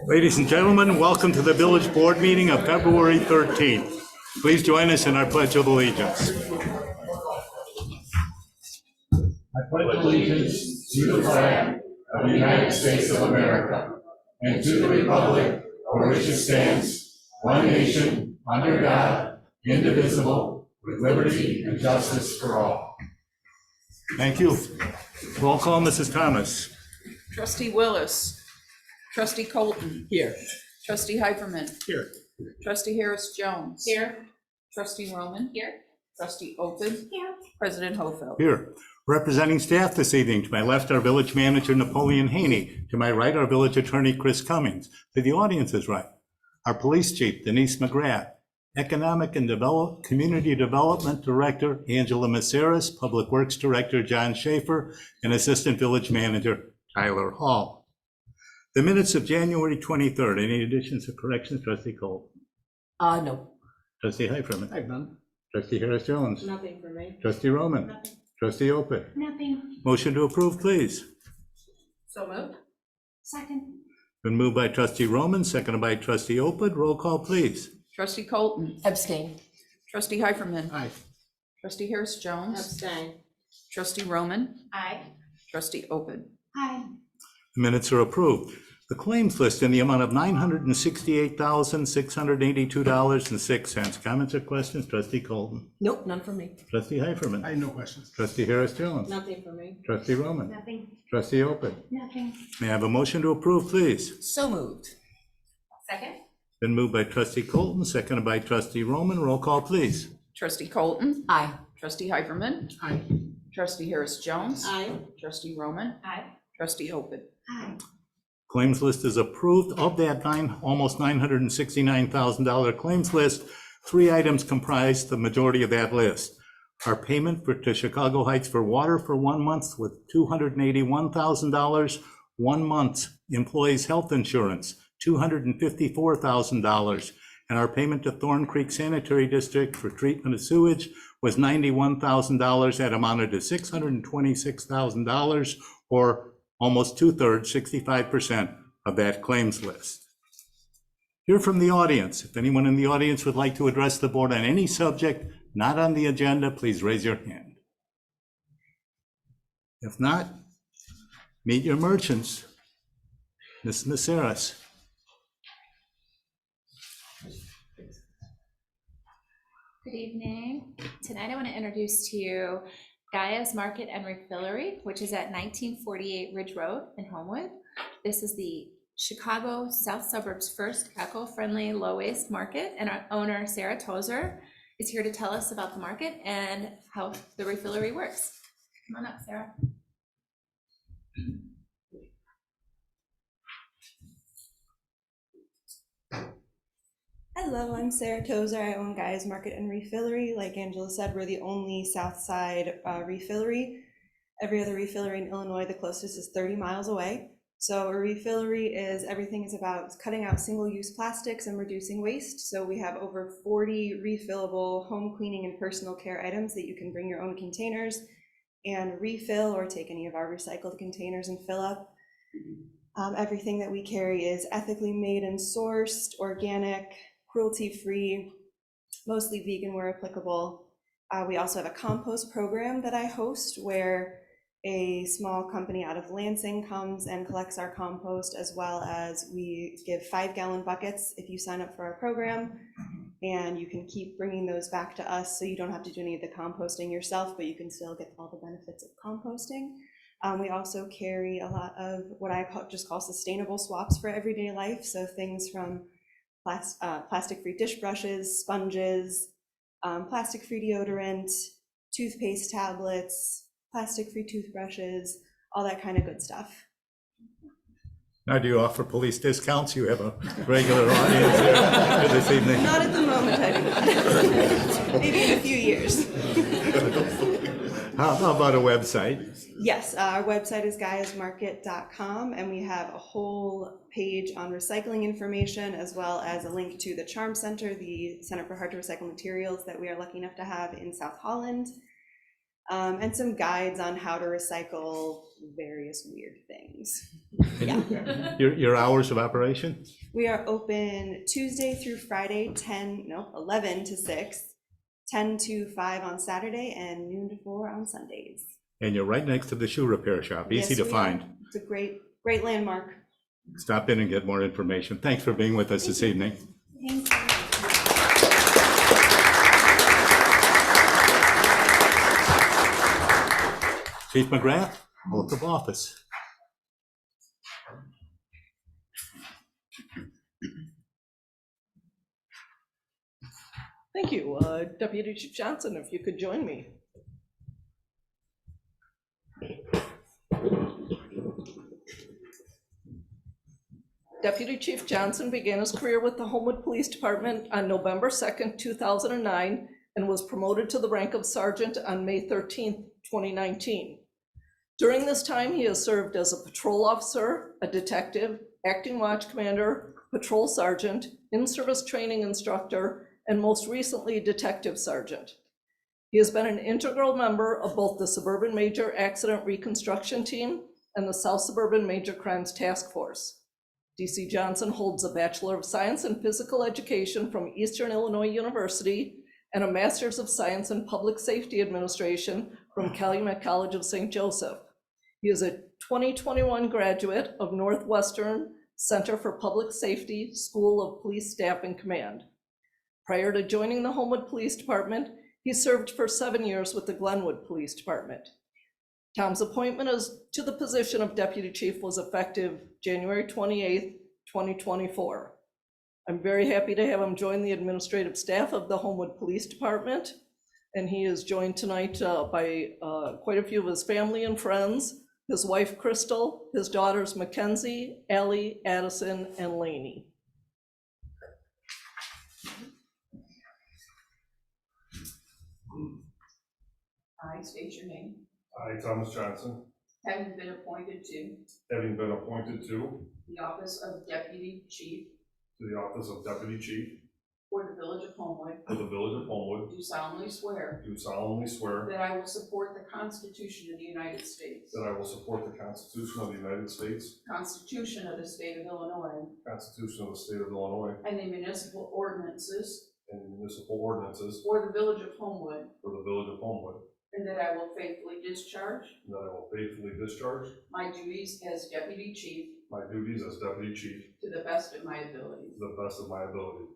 Ladies and gentlemen, welcome to the Village Board meeting of February 13th. Please join us in our Pledge of Allegiance. I pledge allegiance to the flag of the United States of America and to the republic for which it stands, one nation, under God, indivisible, with liberty and justice for all. Thank you. Roll call, Mrs. Thomas. Trustee Willis. Trustee Colton. Here. Trustee Hyperman. Here. Trustee Harris Jones. Here. Trustee Roman. Here. Trustee Open. Here. President Hofeld. Here. Representing staff this evening, to my left, our village manager, Napoleon Haney. To my right, our village attorney, Chris Cummings. To the audience's right, our police chief, Denise McGrath. Economic and Community Development Director, Angela Maceras. Public Works Director, John Schaefer. And Assistant Village Manager, Tyler Hall. The minutes of January 23rd. Any additions or corrections, Trustee Cole? No. Trustee Hyperman? I have none. Trustee Harris Jones? Nothing for me. Trustee Roman? Nothing. Trustee Open? Nothing. Motion to approve, please. So moved. Second. Been moved by Trustee Roman, seconded by Trustee Open. Roll call, please. Trustee Colton. Abstain. Trustee Hyperman. Aye. Trustee Harris Jones. Abstain. Trustee Roman. Aye. Trustee Open. Aye. The minutes are approved. The claims list in the amount of $968,682.06. Comments or questions? Trustee Colton? Nope, none for me. Trustee Hyperman? I have no questions. Trustee Harris Jones? Nothing for me. Trustee Roman? Nothing. Trustee Open? Nothing. May I have a motion to approve, please? So moved. Second. Been moved by Trustee Colton, seconded by Trustee Roman. Roll call, please. Trustee Colton. Aye. Trustee Hyperman. Aye. Trustee Harris Jones. Aye. Trustee Roman. Aye. Trustee Open. Aye. Claims list is approved. Of that almost $969,000 claims list, 3 items comprise the majority of that list. Our payment to Chicago Heights for water for 1 month with $281,000, 1 month employees' health insurance, $254,000, and our payment to Thorn Creek Sanitary District for treatment of sewage was $91,000. That amounted to $626,000, or almost 2/3, 65% of that claims list. Hear from the audience. If anyone in the audience would like to address the board on any subject not on the agenda, please raise your hand. If not, meet your merchants. Ms. Maceras. Good evening. Tonight I want to introduce to you Gaia's Market and Refillery, which is at 1948 Ridge Road in Homewood. This is the Chicago South Suburbs' first eco-friendly low-waste market, and our owner, Sarah Tozer, is here to tell us about the market and how the refillery works. Come on up, Sarah. Hello, I'm Sarah Tozer. I own Gaia's Market and Refillery. Like Angela said, we're the only South Side refillery. Every other refillery in Illinois, the closest is 30 miles away. So a refillery is everything is about cutting out single-use plastics and reducing waste. So we have over 40 refillable home cleaning and personal care items that you can bring your own containers and refill, or take any of our recycled containers and fill up. Everything that we carry is ethically made and sourced, organic, cruelty-free, mostly vegan where applicable. We also have a compost program that I host, where a small company out of Lansing comes and collects our compost, as well as we give 5-gallon buckets if you sign up for our program, and you can keep bringing those back to us, so you don't have to do any of the composting yourself, but you can still get all the benefits of composting. We also carry a lot of what I just call sustainable swaps for everyday life, so things from plastic-free dish brushes, sponges, plastic-free deodorant, toothpaste tablets, plastic-free toothbrushes, all that kind of good stuff. Now, do you offer police discounts? You have a regular audience here this evening. Not at the moment, I do not. Maybe in a few years. How about a website? Yes, our website is gaiasmarket.com, and we have a whole page on recycling information, as well as a link to the Charm Center, the Center for Hard to Recycle Materials that we are lucky enough to have in South Holland, and some guides on how to recycle various weird things. Yeah. Your hours of operation? We are open Tuesday through Friday, 11 to 6, 10 to 5 on Saturday, and noon to 4 on Sundays. And you're right next to the shoe repair shop, easy Yes, to we find. are. It's a great landmark. Stop in and get more information. Thanks for being with us this evening. Thank you. Chief McGrath, oath of office. Thank you. Deputy Chief Johnson, if you could join me. Deputy Chief Johnson began his career with the Homewood Police Department on November 2nd, 2009, and was promoted to the rank of sergeant on May 13th, 2019. During this time, he has served as a patrol officer, a detective, acting watch commander, patrol sergeant, in-service training instructor, and most recently, detective sergeant. He has been an integral member of both the Suburban Major Accident Reconstruction Team and the South Suburban Major Crimes Task Force. DC Johnson holds a Bachelor of Science in Physical Education from Eastern Illinois University and a Master's of Science in Public Safety Administration from Calumet College of St. Joseph. He is a 2021 graduate of Northwestern Center for Public Safety School of Police Staff and Command. Prior to joining the Homewood Police Department, he served for 7 years with the Glenwood Police Department. Tom's appointment to the position of Deputy Chief was effective January 28th, 2024. I'm very happy to have him join the administrative staff of the Homewood Police Department, and he is joined tonight by quite a few of his family and friends, his wife Crystal, his daughters Mackenzie, Allie, Addison, and Lainey. I state your name. I, Thomas Johnson, Having been appointed to having been appointed to the office of Deputy Chief the office of Deputy Chief for the Village of Homewood, for the Village of Homewood, do solemnly swear do solemnly swear that I will support the Constitution of the United States, that I will support the Constitution of the United States, Constitution of the State of Illinois, Constitution of the State of Illinois, and the municipal ordinances and municipal ordinances for the Village of Homewood, for the Village of Homewood, and that I will faithfully discharge and that I will faithfully discharge my duties as Deputy Chief my duties as Deputy Chief to the best of my ability. to the best of my ability.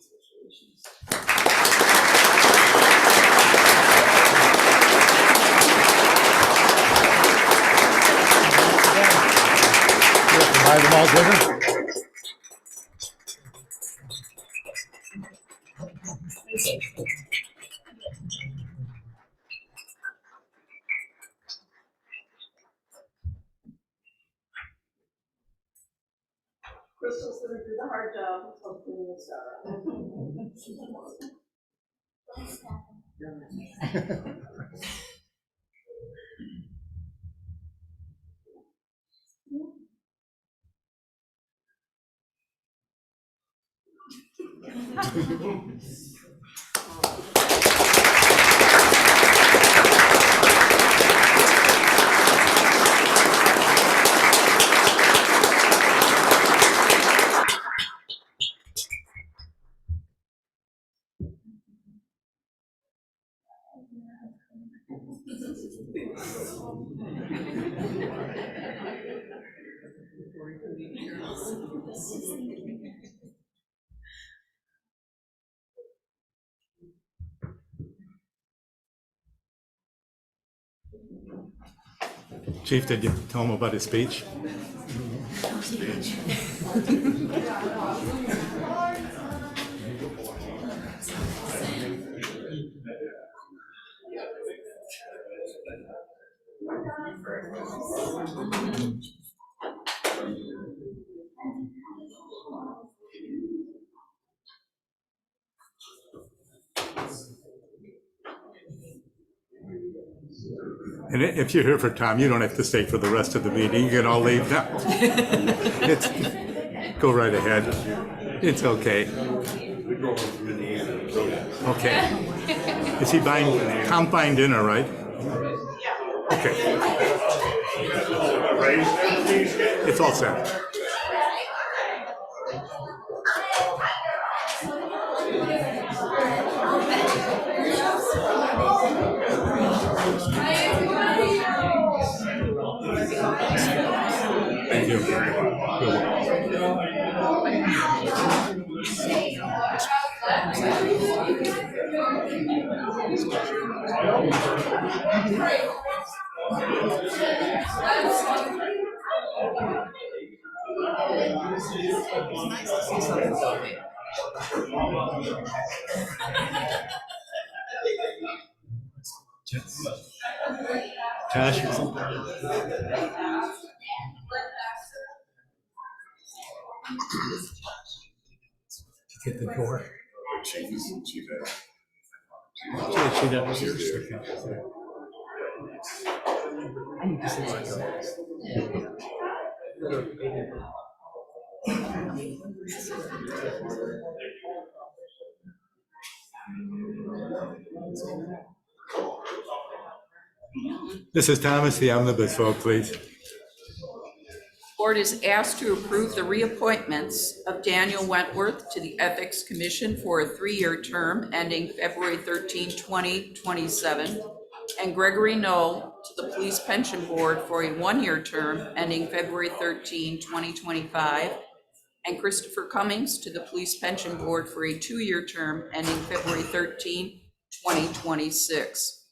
Provide them all dinner? Crystal's gonna do the hard job of cleaning the stuff. Chief, did you tell him about his speech? And if you're here for Tom, you don't have to stay for the rest of the meeting. You can all leave now. Go right ahead. It's okay. Okay. Is he buying, Tom buying dinner, right? Okay. It's all set. Thank you. You're welcome. Josh? Get the door. She does. I need to see This is Thomas, the omnibus vote, please. Board is asked to approve the reappointments of Daniel Wentworth to the Ethics Commission for a 3-year term ending February 13, 2027, and Gregory Knoll to the Police Pension Board for a 1-year term ending February 13, 2025, and Christopher Cummings to the Police Pension Board for a 2-year term ending February 13, 2026.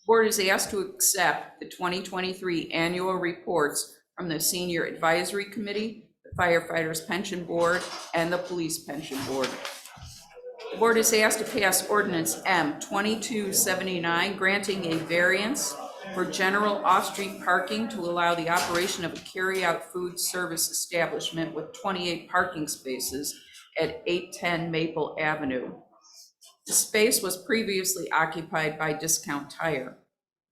Board is asked to accept the 2023 annual reports from the Senior Advisory Committee, the Firefighters Pension Board, and the Police Pension Board. The board is asked to pass ordinance M 2279, granting a variance for general off-street parking to allow the operation of a carry-out food service establishment with 28 parking spaces at 810 Maple Avenue. The space was previously occupied by Discount Tire.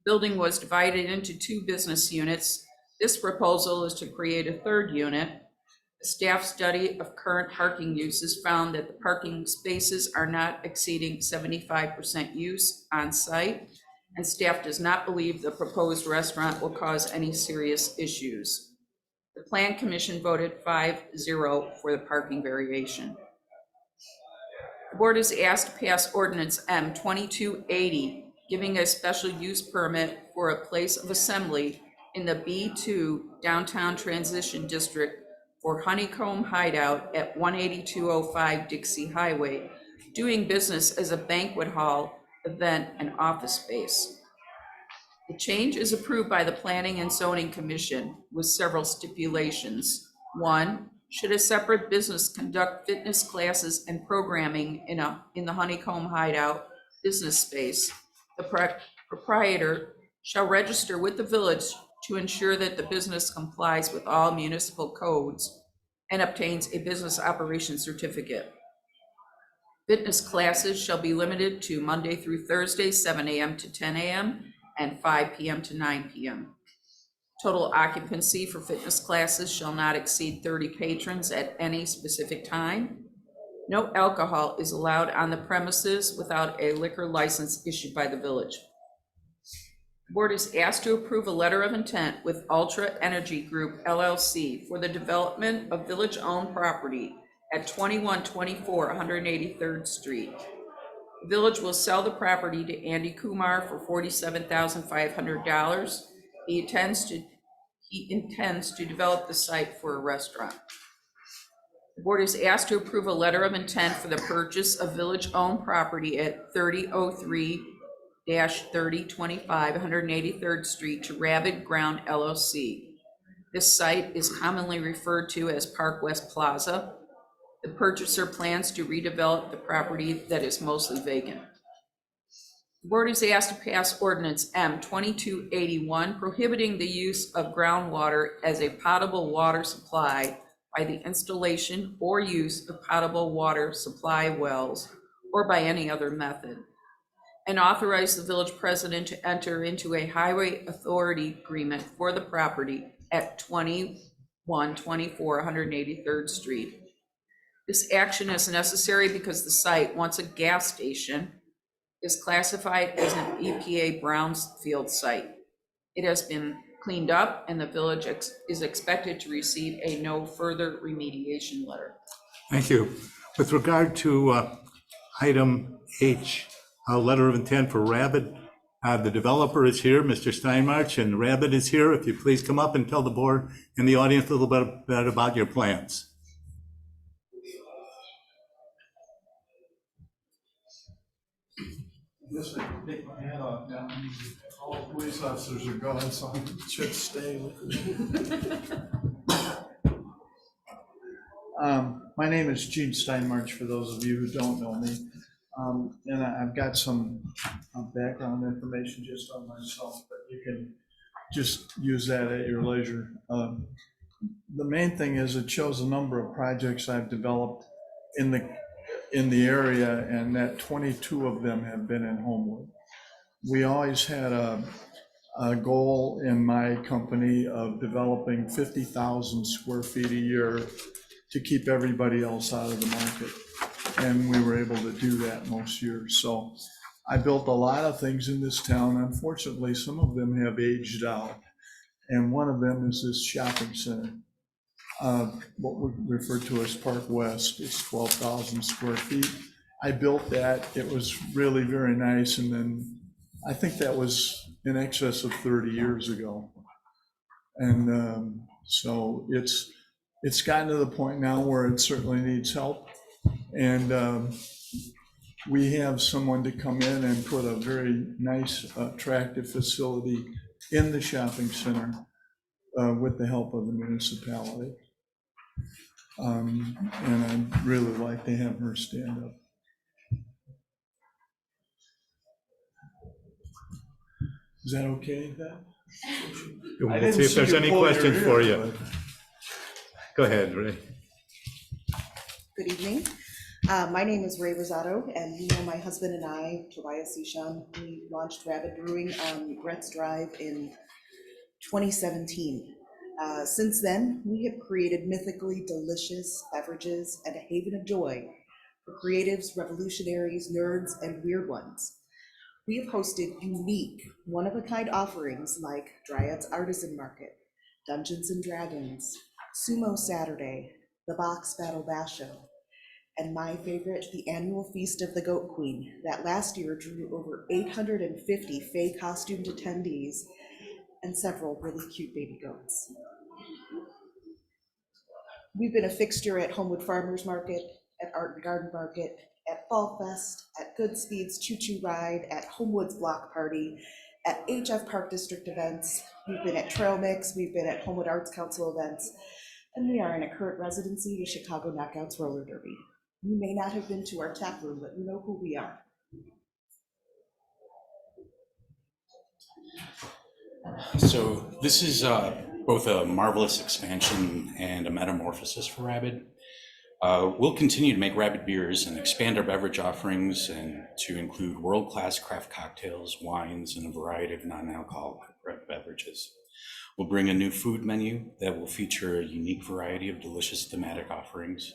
Building was divided into 2 business units. This proposal is to create a 3rd unit. A staff study of current parking uses found that the parking spaces are not exceeding 75% use on site, and staff does not believe the proposed restaurant will cause any serious issues. The Plan Commission voted 5-0 for the parking variation. The board is asked to pass ordinance M 2280, giving a special use permit for a place of assembly in the B2 Downtown Transition District for Honeycomb Hideout at 18205 Dixie Highway, doing business as a banquet hall, event, and office space. The change is approved by the Planning and Zoning Commission with several stipulations. 1, should a separate business conduct fitness classes and programming in the Honeycomb Hideout business space, the proprietor shall register with the village to ensure that the business complies with all municipal codes and obtains a business operation certificate. Fitness classes shall be limited to Monday through Thursday, 7 a.m. to 10 a.m. and 5 p.m. to 9 p.m. Total occupancy for fitness classes shall not exceed 30 patrons at any specific time. No alcohol is allowed on the premises without a liquor license issued by the village. The board is asked to approve a letter of intent with Ultra Energy Group LLC for the development of village-owned property at 2124 183rd Street. The village will sell the property to Andy Kumar for $47,500. He intends to develop the site for a restaurant. The board is asked to approve a letter of intent for the purchase of village-owned property at 3003-3025 183rd Street to Rabid Ground LLC. This site is commonly referred to as Park West Plaza. The purchaser plans to redevelop the property that is mostly vacant. The board is asked to pass ordinance M 2281, prohibiting the use of groundwater as a potable water supply by the installation or use of potable water supply wells or by any other method. and authorize the village president to enter into a highway authority agreement for the property at 2124 183rd Street. This action is necessary because the site, once a gas station, is classified as an EPA brownfield site. It has been cleaned up and the village is expected to receive a no further remediation letter. Thank you. With regard to item H, a letter of intent for Rabbit, the developer is here, Mr. Steinmarch, and Rabbit is here. If you please come up and tell the board and the audience a little bit about your plans. Yes, I can take my hat off now. All police officers are gone, so I should stay with me. My name is Gene Steinmarch, for those of you who don't know me. And I've got some background information just on myself, but you can just use that at your leisure. The main thing is it shows a number of projects I've developed in the area, and that 22 of them have been in Homewood. We always had a goal in my company of developing 50,000 square feet a year to keep everybody else out of the market. And we were able to do that most years. So I built a lot of things in this town. Unfortunately, some of them have aged out. And one of them is this shopping center, what we refer to as Park West. It's 12,000 square feet. I built that. It was really very nice. And then I think that was in excess of 30 years ago. And so it's gotten to the point now where it certainly needs help. And we have someone to come in and put a very nice, attractive facility in the shopping center with the help of the municipality. And I'd really like to have her stand up. Is that okay, Beth? We'll see if there's any questions for you. Go ahead, Ray. Good evening. My name is Ray Rosato, and you know my husband and I, Tobias Ishan, we launched Rabbit Brewing on Gretz Drive in 2017. Since then, we have created mythically delicious beverages and a haven of joy for creatives, revolutionaries, nerds, and weird ones. We have hosted unique, one-of-a-kind offerings like Dryad's Artisan Market, Dungeons and Dragons, Sumo Saturday, the Box Battle Basho, and my favorite, the annual Feast of the Goat Queen, that last year drew over 850 Fae costumed attendees and several really cute baby goats. We've been a fixture at Homewood Farmers Market, at Art and Garden Market, at Fall Fest, at Goodspeed's Choo Choo Ride, at Homewood's Block Party, at HF Park District events. We've been at Trail Mix, we've been at Homewood Arts Council events, and we are in a current residency to Chicago Knockouts Roller Derby. You may not have been to our tap room, but you know who we are. So this is both a marvelous expansion and a metamorphosis for Rabbit. We'll continue to make Rabbit beers and expand our beverage offerings and to include world-class craft cocktails, wines, and a variety of non-alcoholic beverages. We'll bring a new food menu that will feature a unique variety of delicious thematic offerings.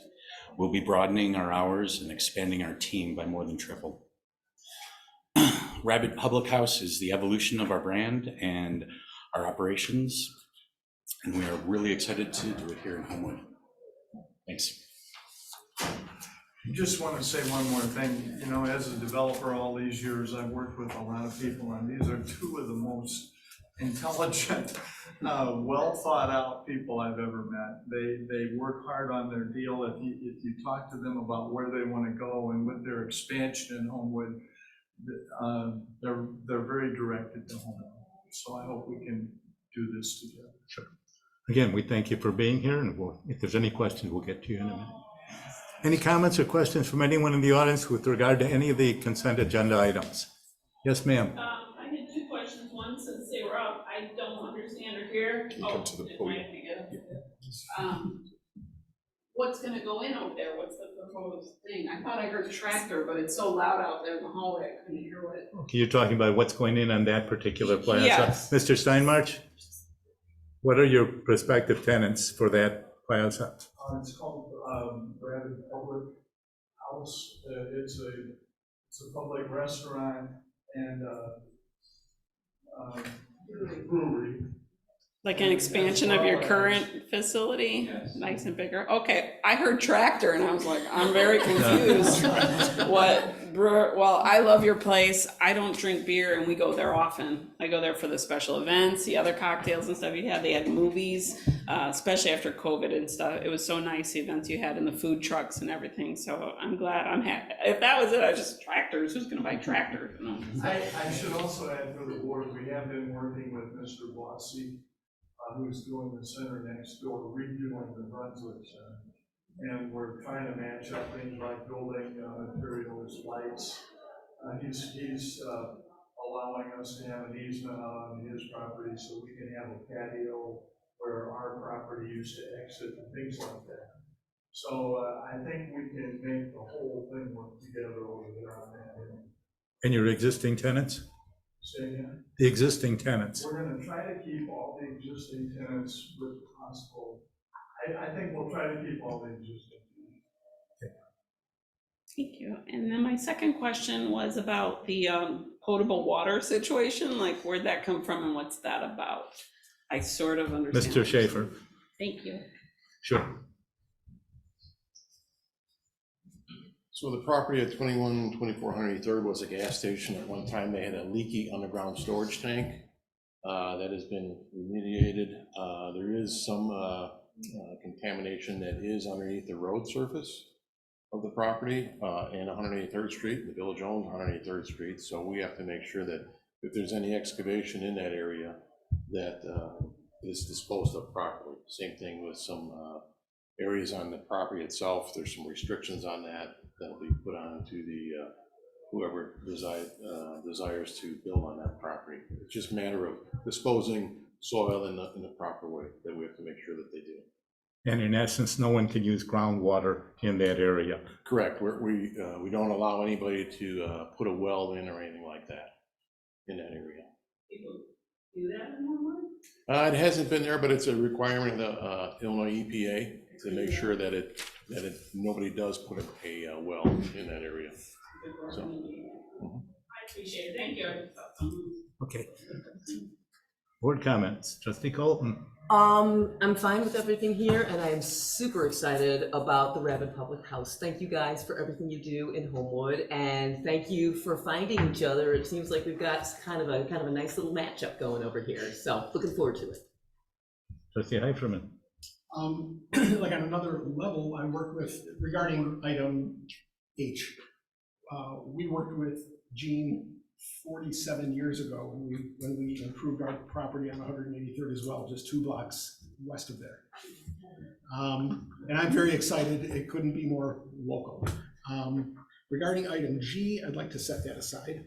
We'll be broadening our hours and expanding our team by more than triple. Rabbit Public House is the evolution of our brand and our operations, and we are really excited to do it here in Homewood. Thanks. I just want to say one more thing. You know, as a developer all these years, I've worked with a lot of people, and these are two of the most intelligent, well thought out people I've ever met. They work hard on their deal. If you talk to them about where they want to go and with their expansion in Homewood, they're very directed to Homewood. So I hope we can do this together. Sure. Again, we thank you for being here, and if there's any questions, we'll get to you in a minute. Any comments or questions from anyone in the audience with regard to any of the consent agenda items? Yes, ma'am. I had two questions. One, since they were up, I don't understand or hear. Can you come to the podium? what's gonna go in over there? What's the proposed thing? I thought I heard a tractor, but it's so loud out there in the hallway, I couldn't hear what it. You're talking about what's going in on that particular plaza? Yes. Mr. Steinmarch, what are your prospective tenants for that plaza? It's called Rapid Public House. It's a public restaurant and brewery. Like an expansion of your current facility? Yes. Nice and bigger? Okay, I heard tractor and I was like, I'm very confused. Well, I love your place. I don't drink beer and we go there often. I go there for the special events, the other cocktails and stuff you had. They had movies, especially after COVID and stuff. It was so nice, the events you had and the food trucks and everything. So I'm glad, I'm happy. If that was it, I just tractors. Who's gonna buy tractors? You know? I should also add for the board, we have been working with Mr. Bossy, who's doing the center next door, redoing the Brunswick Center. And we're trying to match up things like building materials, lights. He's allowing us to have an easement on his property so we can have a patio where our property used to exit and things like that. So I think we can make the whole thing work together over there on that end. And your existing tenants? Say again? The existing tenants. We're gonna try to keep all the existing tenants with possible, I think we'll try to keep all the existing. Thank you. And then my second question was about the potable water situation, like where'd that come from and what's that about? I sort of understand. Mr. Schaefer. Thank you. Sure. So the property at 24 Henry was a gas station. At one time, they had a leaky underground storage tank that has been remediated. There is some contamination that is underneath the road surface of the property and 183rd Street. The village owns 183rd Street, so we have to make sure that if there's any excavation in that area, that is disposed of properly. Same thing with some areas on the property itself. There's some restrictions on that that'll be put on to the whoever desires to build on that property. It's just a matter of disposing soil in the proper way that we have to make sure that they do. And in essence, no one can use groundwater in that area. Correct. We don't allow anybody to put a well in or anything like that in that area. People do that in Illinois? It hasn't been there, but it's a requirement of the Illinois EPA to make sure that nobody does put a well in that area. So. I appreciate it. Thank you. Okay. Board comments. Trustee Colton. I'm fine with everything here, and I am super excited about the Rapid Public House. Thank you guys for everything you do in Homewood, and thank you for finding each other. It seems like we've got kind of a nice little matchup going over here. So looking forward to it. Trustee Heiferman. Like on another level, I work with regarding item H. We worked with Gene 47 years ago when we improved our property on 183rd as well, just 2 blocks west of there. And I'm very excited. It couldn't be more local. Regarding item G, I'd like to set that aside,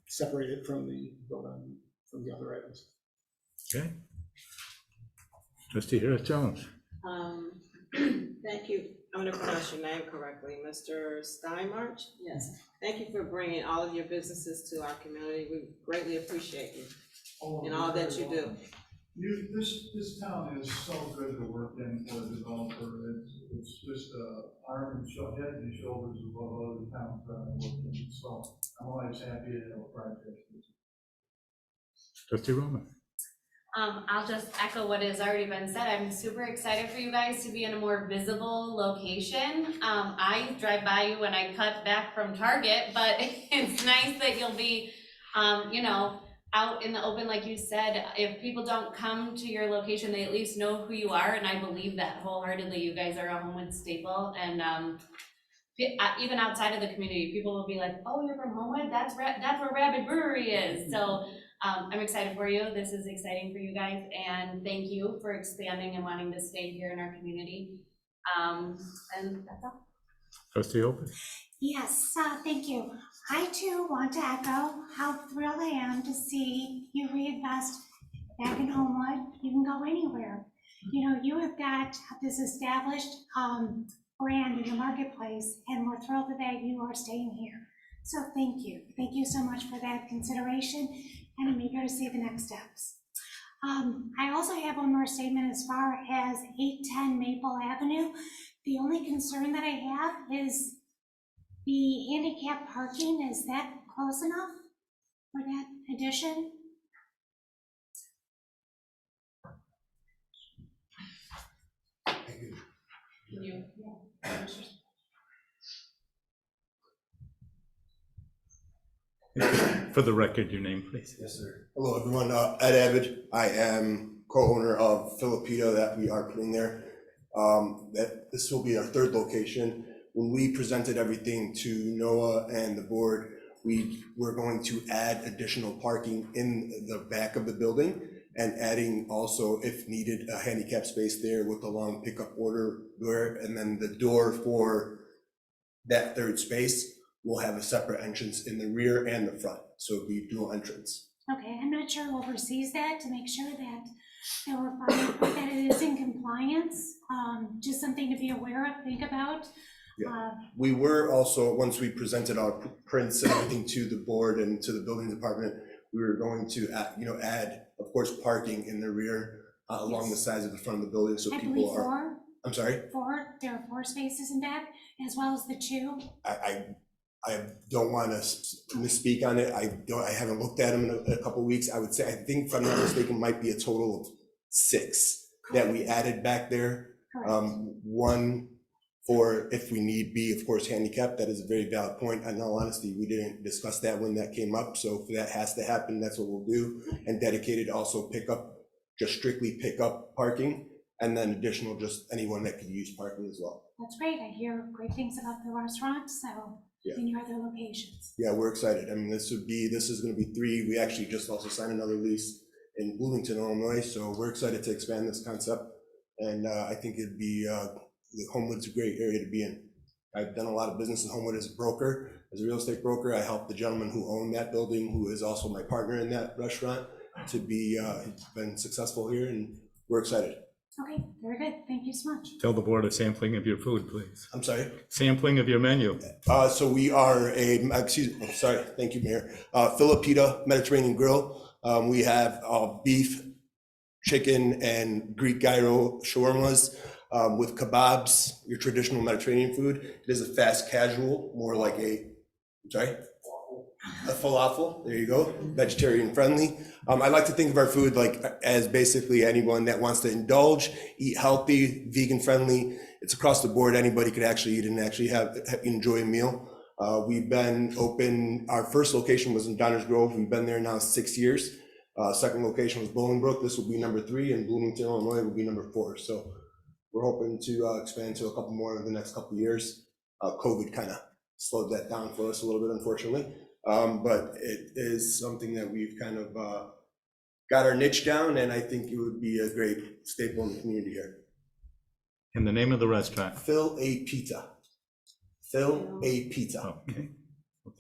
separate it from the other items. Okay. Trustee Harris-Jones. Thank you. I'm going to pronounce your name correctly, Mr. Steinmarch. Yes. Thank you for bringing all of your businesses to our community. We greatly appreciate you and all that you do. This town is so good to work in for a developer. It's just head and shoulders above other towns that I work in. So I'm always happy to have a project. Trustee Roman. I'll just echo what has already been said. I'm super excited for you guys to be in a more visible location. I drive by you when I cut back from Target, but it's nice that you'll be, you know, out in the open, like you said. If people don't come to your location, they at least know who you are, and I believe that wholeheartedly. You guys are a Homewood staple, and even outside of the community, people will be like, "Oh, you're from Homewood? That's where Rapid Brewery is." So. I'm excited for you. This is exciting for you guys, and thank you for expanding and wanting to stay here in our community. And that's all. Trustee Opus. Yes, thank you. I too want to echo how thrilled I am to see you reinvest back in Homewood. You can go anywhere. You know, you have got this established brand in the marketplace, and we're thrilled that you are staying here. So thank you. Thank you so much for that consideration, and I'm eager to see the next steps. I also have one more statement as far as 810 Maple Avenue. The only concern that I have is the handicap parking. Is that close enough for that addition? For the record, your name, please. Yes, sir. Hello, everyone. Ed Abbott. I am co-owner of Filipino that we are putting there. This will be our third location. When we presented everything to NOAA and the board, we were going to add additional parking in the back of the building and adding also, if needed, a handicap space there with a long pickup order door, and then the door for that third space will have a separate entrance in the rear and the front, so it'll be dual entrance. Okay, I'm not sure who oversees that to make sure that we're fine, that it is in compliance. Just something to be aware of, think about. Yeah. We were also, once we presented our prints and everything to the board and to the building department, we were going to add, of course, parking in the rear along the sides of the front of the building, so I people believe are. four. I'm sorry? There are 4 spaces in back, as well as the 2. I don't want to misspeak on it. I haven't looked at them in a couple of weeks. I would say, I think if I'm not mistaken, might be a total of 6 that we added back there. One for if we need be, of course, handicap. That is a very valid point. In all honesty, we didn't discuss that when that came up. So if that has to happen, that's what we'll do. And dedicated also pickup, just strictly pickup parking, and then additional just anyone that could use parking as well. That's great. I hear great things about the restaurant, so in your other locations. Yeah, we're excited. I mean, this is going to be 3. We actually just also signed another lease in Bloomington, Illinois. So we're excited to expand this concept. And I think it'd be, Homewood's a great area to be in. I've done a lot of business in Homewood as a broker, as a real estate broker. I helped the gentleman who owned that building, who is also my partner in that restaurant, to be been successful here, and we're excited. Okay, very good. Thank you so much. Tell the board a sampling of your food, please. I'm sorry? Sampling of your menu. So we are thank you, Mayor. Filipino Mediterranean Grill. We have beef, chicken, and Greek gyro shawarmas with kebabs, your traditional Mediterranean food. It is a fast casual, more like a falafel, there you go, vegetarian friendly. I like to think of our food like as basically anyone that wants to indulge, eat healthy, vegan friendly. It's across the board. Anybody could actually eat and actually enjoy a meal. We've been open, our first location was in Downers Grove. We've been there now 6 years. Second location was Bolingbrook. This will be number 3, and Bloomington, Illinois will be number 4. So we're hoping to expand to a couple more in the next couple of years. COVID kind of slowed that down for us a little bit, unfortunately. But it is something that we've kind of got our niche down, and I think it would be a great staple in the community here. And the name of the restaurant? Phil A. Pizza. Phil A. Pizza. Okay.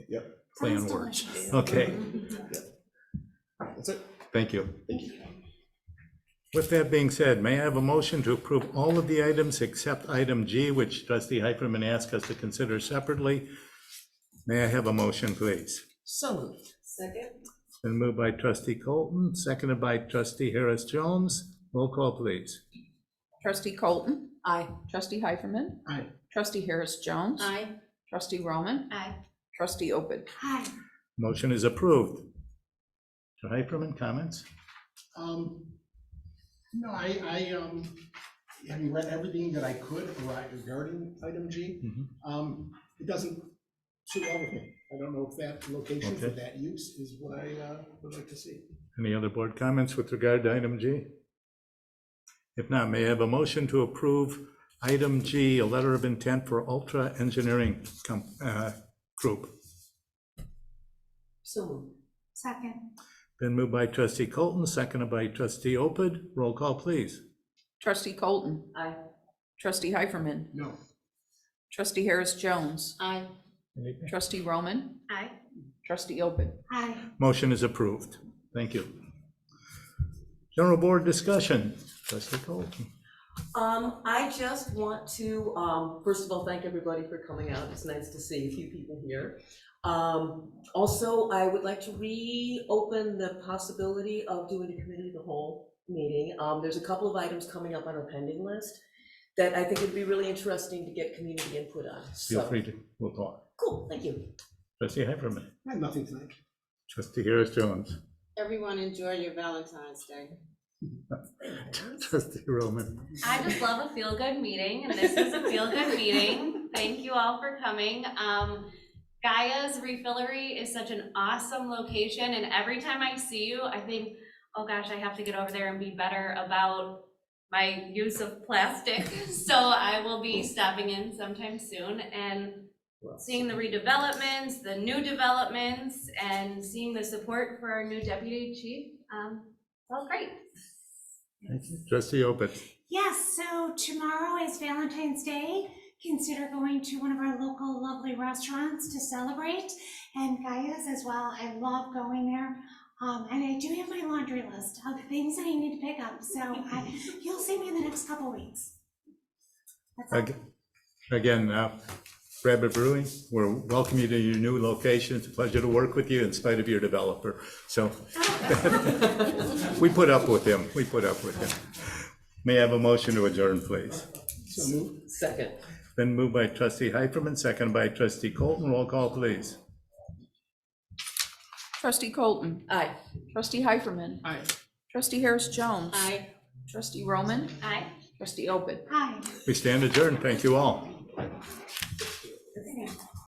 Yep. Play on words. Okay. That's it. Thank you. Thank you. With that being said, may I have a motion to approve all of the items except item G, which Trustee Hyperman asked us to consider separately? May I have a motion, please? So moved. Second. Been moved by Trustee Colton, seconded by Trustee Harris Jones. Roll call, please. Trustee Colton. Aye. Trustee Hyperman. Aye. Trustee Harris Jones. Aye. Trustee Roman. Aye. Trustee Opid. Hi. Motion is approved. Mr. Hyperman, comments? No, I having read everything that I could regarding item G, it doesn't sit well with me. I don't know if that location for that use is what I would like to see. Any other board comments with regard to item G? If not, may I have a motion to approve item G, a letter of intent for Ultra Engineering Group? So moved. Second. Been moved by Trustee Colton, seconded by Trustee Opid. Roll call, please. Trustee Colton. Aye. Trustee Hyperman. No. Trustee Harris Jones. Aye. Trustee Roman. Aye. Trustee Opid. Hi. Motion is approved. Thank you. General board discussion. Trustee Colton. I just want to, first of all, thank everybody for coming out. It's nice to see a few people here. Also, I would like to reopen the possibility of doing a committee of the whole meeting. There's a couple of items coming up on our pending list that I think would be really interesting to get community input on. Feel So, free to, we'll talk. cool, thank you. Trustee Heiferman. I have nothing tonight. Trustee Harris Jones. Everyone enjoy your Valentine's Day. Trustee Roman. I just love a feel-good meeting, and this is a feel-good meeting. Thank you all for coming. Gaia's Refillery is such an awesome location, and every time I see you, I think, oh gosh, I have to get over there and be better about my use of plastic. So I will be stopping in sometime soon and seeing the redevelopments, the new developments, and seeing the support for our new deputy chief. Felt great. Thank you. Trustee Opitz. Yes, so tomorrow is Valentine's Day. Consider going to one of our local lovely restaurants to celebrate, and Gaia's as well. I love going there. And I do have my laundry list of things that I need to pick up, so you'll see me in the next couple weeks. Again, Rabbit Brewing, we're welcoming you to your new location. It's a pleasure to work with you in spite of your developer. So we put up with him. We put up with him. May I have a motion to adjourn, please? So moved. Second. Been moved by Trustee Heiferman, second by Trustee Colton. Roll call, please. Trustee Colton. Aye. Trustee Heiferman. Aye. Trustee Harris Jones. Aye. Trustee Roman. Aye. Trustee Opitz. Hi. We stand adjourned. Thank you all.